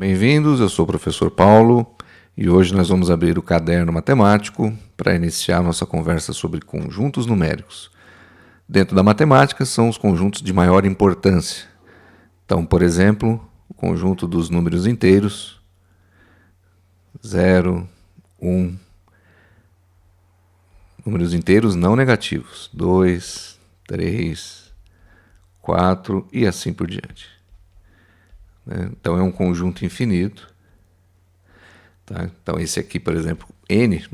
Bem-vindos, eu sou o professor Paulo e hoje nós vamos abrir o caderno matemático para iniciar nossa conversa sobre conjuntos numéricos. Dentro da matemática são os conjuntos de maior importância. Então, por exemplo, o conjunto dos números inteiros, 0, 1, números inteiros não negativos, 2, 3, 4 e assim por diante. Então é um conjunto infinito. Tá? Então esse aqui, por exemplo, n,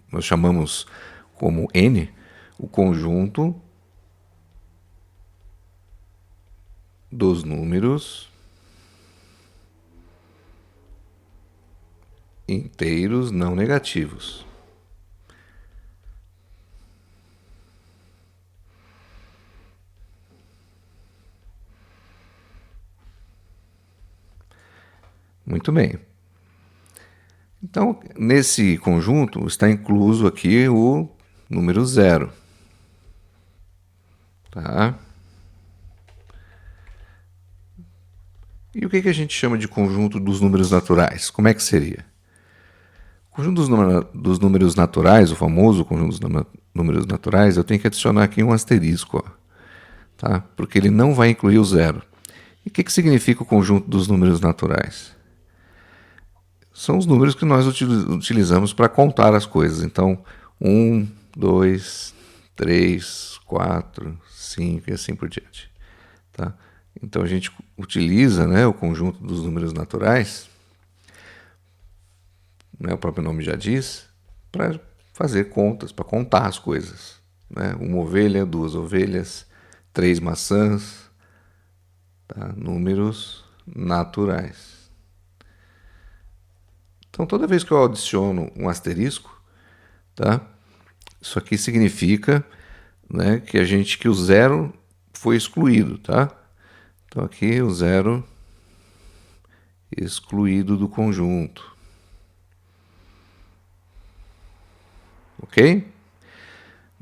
nós chamamos como n o conjunto dos números inteiros não negativos. Muito bem. Então, nesse conjunto está incluso aqui o número 0. Tá? E o que a gente chama de conjunto dos números naturais? Como é que seria? O conjunto dos números naturais, o famoso conjunto dos números naturais, eu tenho que adicionar aqui um asterisco, ó, tá? Porque ele não vai incluir o 0. E o que significa o conjunto dos números naturais? São os números que nós utilizamos para contar as coisas. Então, 1, 2, 3, 4, 5 e assim por diante. Tá? Então, a gente utiliza, né, o conjunto dos números naturais, né, o próprio nome já diz, para fazer contas, para contar as coisas. Né? Uma ovelha, 2 ovelhas, 3 maçãs, tá? Números naturais. Então, toda vez que eu adiciono um asterisco, tá? Isso aqui significa, né, que o 0 foi excluído, tá? Então, aqui o 0 excluído do conjunto. Ok?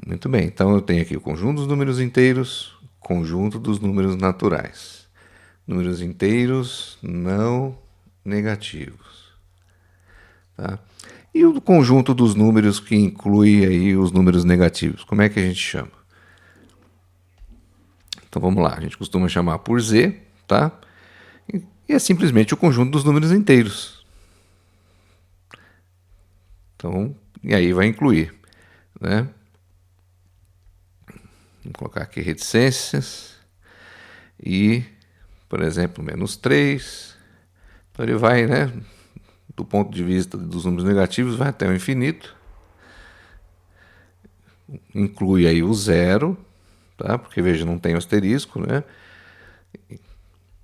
Muito bem. Então, eu tenho aqui o conjunto dos números inteiros, conjunto dos números naturais. Números inteiros não negativos. Tá? E o conjunto dos números que inclui aí os números negativos, como é que a gente chama? Então vamos lá, a gente costuma chamar por z, tá? E é simplesmente o conjunto dos números inteiros. Então, e aí vai incluir, né? Vamos colocar aqui reticências e, por exemplo, menos 3. Então ele vai, né, do ponto de vista dos números negativos, vai até o infinito. Inclui aí o 0, tá? Porque veja, não tem o asterisco, né?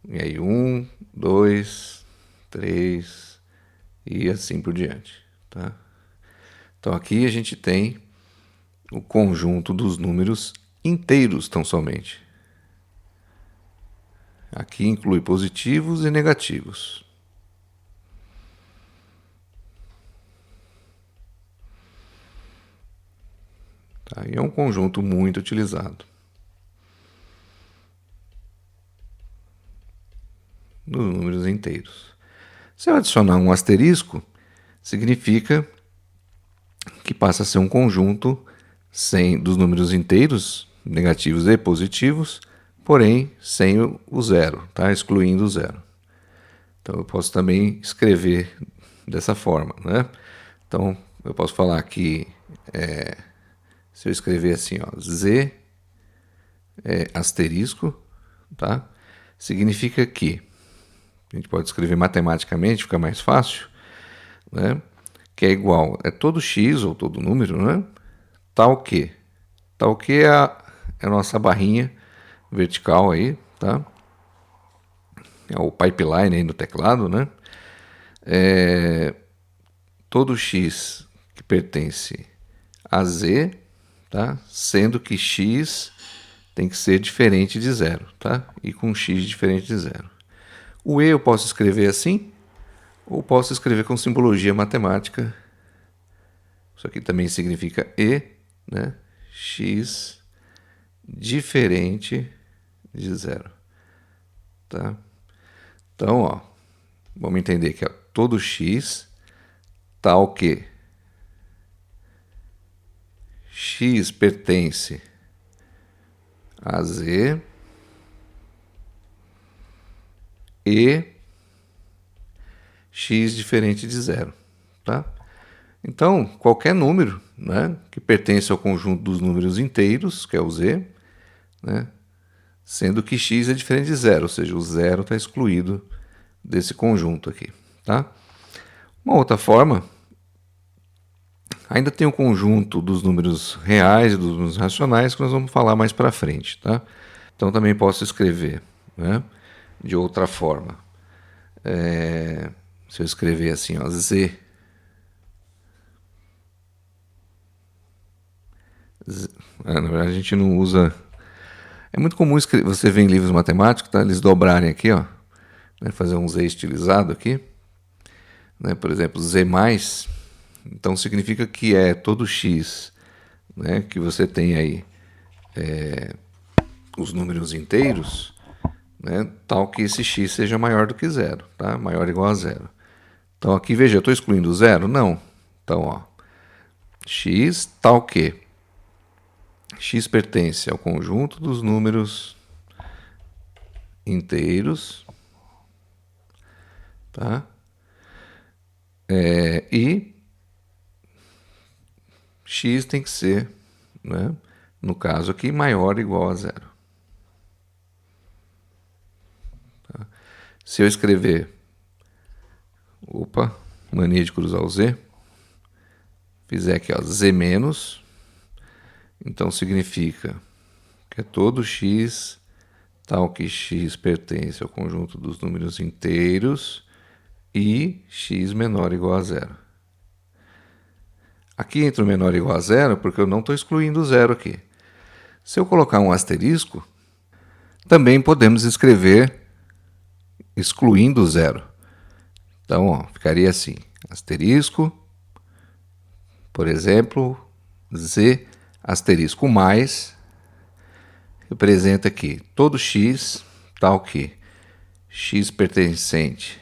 E aí 1, 2, 3 e assim por diante, tá? Então aqui a gente tem o conjunto dos números inteiros tão somente. Aqui inclui positivos e negativos. Tá? E é um conjunto muito utilizado nos números inteiros. Se eu adicionar um asterisco, significa que passa a ser um conjunto dos números inteiros, negativos e positivos, porém sem o 0, tá? Excluindo o 0. Então eu posso também escrever dessa forma, né? Então eu posso falar que se eu escrever assim, ó, z asterisco, tá? Significa que a gente pode escrever matematicamente, fica mais fácil, né? Que é igual, é todo x ou todo número, né? Tal que. Tal que é a nossa barrinha vertical aí, tá? É o pipeline aí no teclado, né? Todo x que pertence a z, tá? Sendo que x tem que ser diferente de 0, tá? E com x diferente de 0. O e eu posso escrever assim, ou posso escrever com simbologia matemática. Isso aqui também significa e, né? X diferente de 0. Tá? Então, ó, vamos entender aqui, ó, todo x tal que x pertence a z e x diferente de zero, tá? Então, qualquer número, né, que pertence ao conjunto dos números inteiros, que é o z, né, sendo que x é diferente de zero, ou seja, o zero está excluído desse conjunto aqui, tá? Uma outra forma, ainda tem o conjunto dos números reais e dos números racionais que nós vamos falar mais para frente, tá? Então também posso escrever, né, de outra forma. Se eu escrever assim, ó, z, na verdade a gente não usa. É muito comum você ver em livros matemáticos, tá? Eles dobrarem aqui, ó, né, fazer um z estilizado aqui, né? Por exemplo, z mais, então significa que é todo x, né, que você tem aí os números inteiros, né, tal que esse x seja maior do que zero, tá? Maior ou igual a zero. Então aqui, veja, eu estou excluindo o zero? Não. Então, ó, x tal que x pertence ao conjunto dos números inteiros, tá? E x tem que ser, né, no caso aqui, maior ou igual a zero. Tá? Se eu escrever, mania de cruzar o z, fizer aqui, ó, z menos, então significa que é todo x tal que x pertence ao conjunto dos números inteiros e x menor ou igual a zero. Aqui entra o menor ou igual a zero porque eu não estou excluindo o zero aqui. Se eu colocar um asterisco, também podemos escrever excluindo o zero. Então, ó, ficaria assim, asterisco, por exemplo, z asterisco mais, representa aqui todo x tal que x pertencente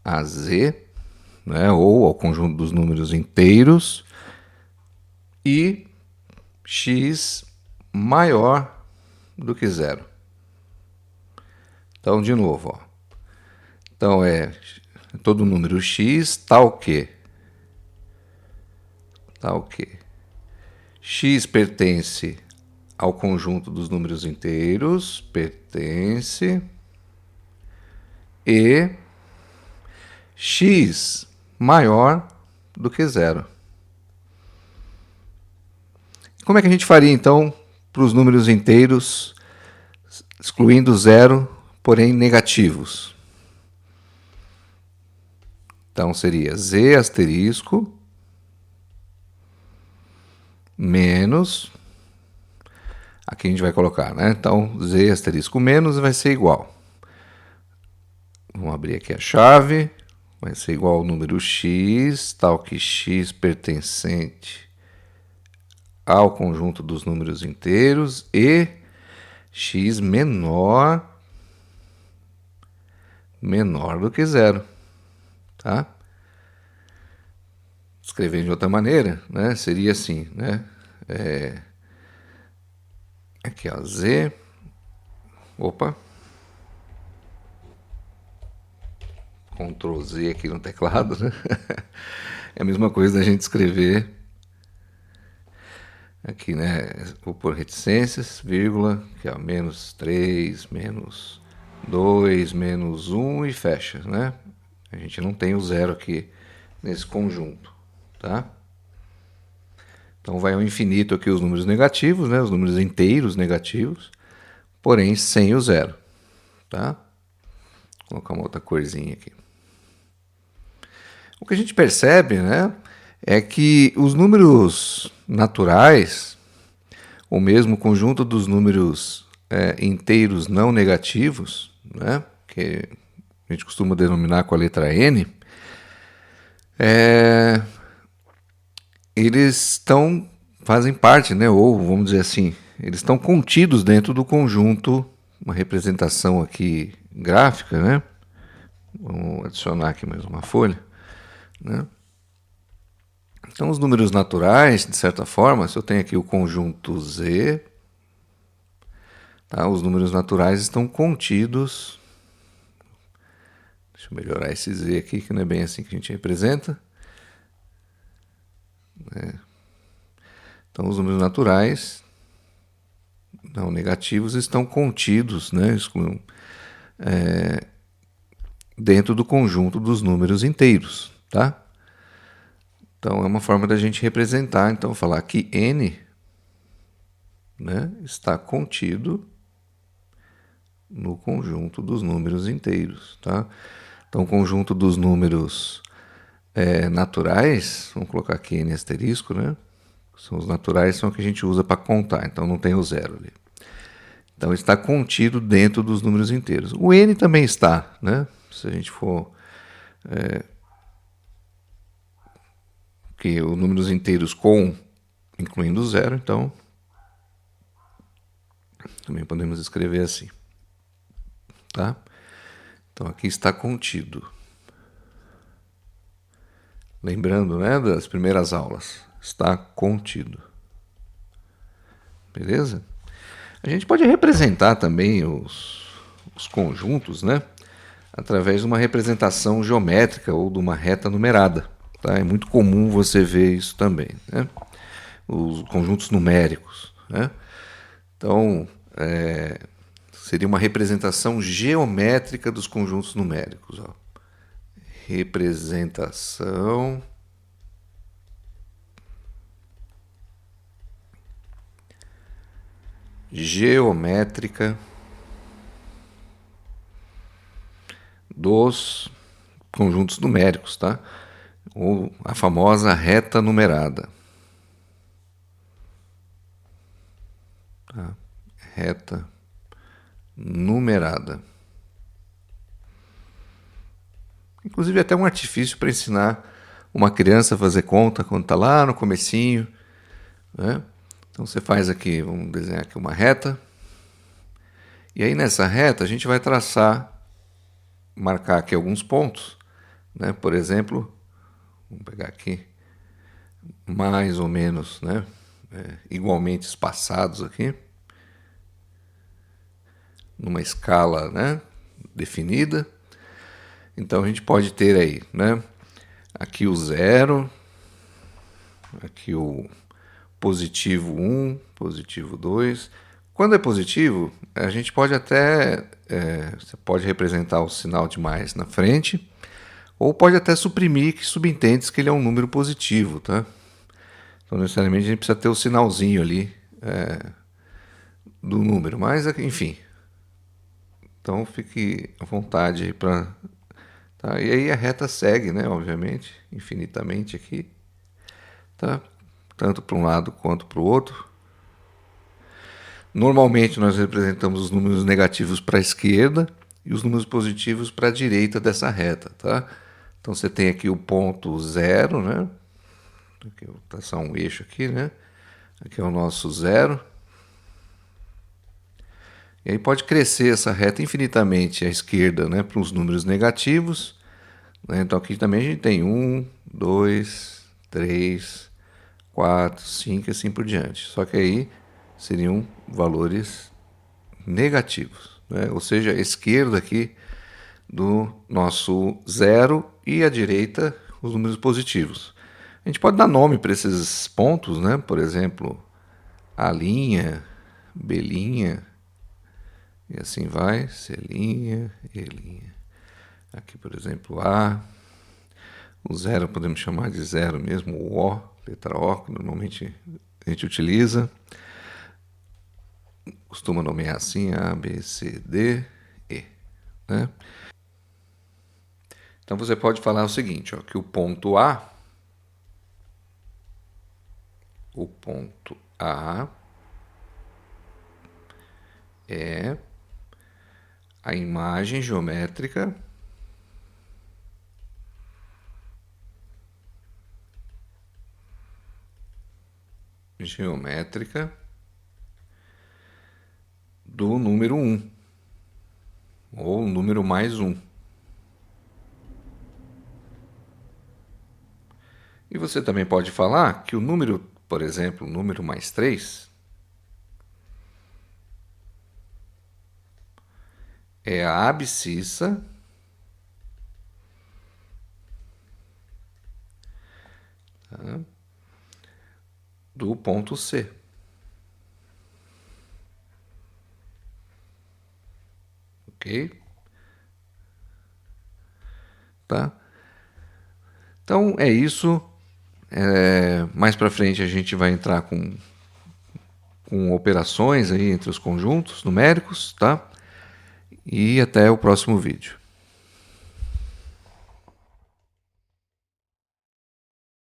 a z, né, ou ao conjunto dos números inteiros, e x maior do que zero. Então, de novo, ó. Então, é todo número x tal que x pertence ao conjunto dos números inteiros, pertence, e x maior do que zero. Como é que a gente faria, então, para os números inteiros, excluindo zero, porém negativos? Então, seria z asterisco menos, aqui a gente vai colocar, né? Então, z asterisco menos vai ser igual. Vamos abrir aqui a chave, vai ser igual ao número x, tal que x pertencente ao conjunto dos números inteiros e x menor do que zero, tá? Escrevendo de outra maneira, né, seria assim, né? Aqui, ó, z, Ctrl Z aqui no teclado, né? É a mesma coisa da gente escrever aqui, né? Vou pôr reticências, vírgula, que é menos 3, menos 2, menos 1 e fecha, né? A gente não tem o zero aqui nesse conjunto, tá? Então vai ao infinito aqui os números negativos, né? Os números inteiros negativos, porém sem o zero, tá? Vou colocar uma outra corzinha aqui. O que a gente percebe, né, é que os números naturais, ou mesmo o conjunto dos números inteiros não negativos, né, que a gente costuma denominar com a letra n, eles fazem parte, né, ou vamos dizer assim, eles estão contidos dentro do conjunto, uma representação aqui gráfica, né, Vamos adicionar aqui mais uma folha, né? Então, os números naturais, de certa forma, se eu tenho aqui o conjunto Z, tá? Os números naturais estão contidos. Deixa eu melhorar esse Z aqui, que não é bem assim que a gente representa. Então, os números naturais não negativos estão contidos, né? Dentro do conjunto dos números inteiros, tá? Então, é uma forma da gente representar. Então, falar que n, né, está contido no conjunto dos números inteiros, tá? Então, o conjunto dos números naturais, vamos colocar aqui n asterisco, né? São os naturais, são o que a gente usa para contar, então não tem o zero ali. Então, está contido dentro dos números inteiros. O n também está, né? Se a gente for que os números inteiros incluindo o zero, então também podemos escrever assim, tá? Então aqui está contido. Lembrando, né, das primeiras aulas, está contido. Beleza? A gente pode representar também os conjuntos, né, através de uma representação geométrica ou de uma reta numerada. Tá? É muito comum você ver isso também, né? Os conjuntos numéricos, né? Então, seria uma representação geométrica dos conjuntos numéricos. Ó. Representação geométrica dos conjuntos numéricos, tá? Ou a famosa reta numerada. Tá? Reta numerada. Inclusive até um artifício para ensinar uma criança a fazer conta quando está lá no comecinho, né? Então você faz aqui, vamos desenhar aqui uma reta. E aí nessa reta a gente vai marcar aqui alguns pontos, né? Por exemplo, vamos pegar aqui mais ou menos, né? Igualmente espaçados aqui, numa escala, né, definida. Então a gente pode ter aí, né, aqui o 0, aqui o positivo 1, positivo 2. Quando é positivo, a gente pode até, você pode representar o sinal de mais na frente, ou pode até suprimir que subentende que ele é um número positivo, tá? Então necessariamente a gente precisa ter o sinalzinho ali do número, mas enfim. Então fique à vontade aí para... Tá? E aí a reta segue, né, obviamente, infinitamente aqui, tá? Tanto para um lado quanto para o outro. Normalmente nós representamos os números negativos para a esquerda e os números positivos para a direita dessa reta, tá? Então você tem aqui o ponto 0, né? Aqui, vou traçar um eixo aqui, né? Aqui é o nosso 0. E aí pode crescer essa reta infinitamente à esquerda, né, para os números negativos. Né? Então aqui também a gente tem 1, 2, 3, 4, 5 e assim por diante. Só que aí seriam valores negativos, né? Ou seja, a esquerda aqui do nosso 0 e a direita os números positivos. A gente pode dar nome para esses pontos, né? Por exemplo, A', B', e assim vai, C', E'. Aqui, por exemplo, A. O 0 podemos chamar de 0 mesmo, o O, letra O, que normalmente a gente utiliza. Costuma nomear assim A, B, C, D, E. Né? Então você pode falar o seguinte, ó, que o ponto A é a imagem geométrica do número 1, ou número mais 1. E você também pode falar que o número, por exemplo, o número mais 3 é a abscissa do ponto C. Ok? Tá? Então é isso. Mais para frente a gente vai entrar com operações aí entre os conjuntos numéricos, tá? E até o próximo vídeo.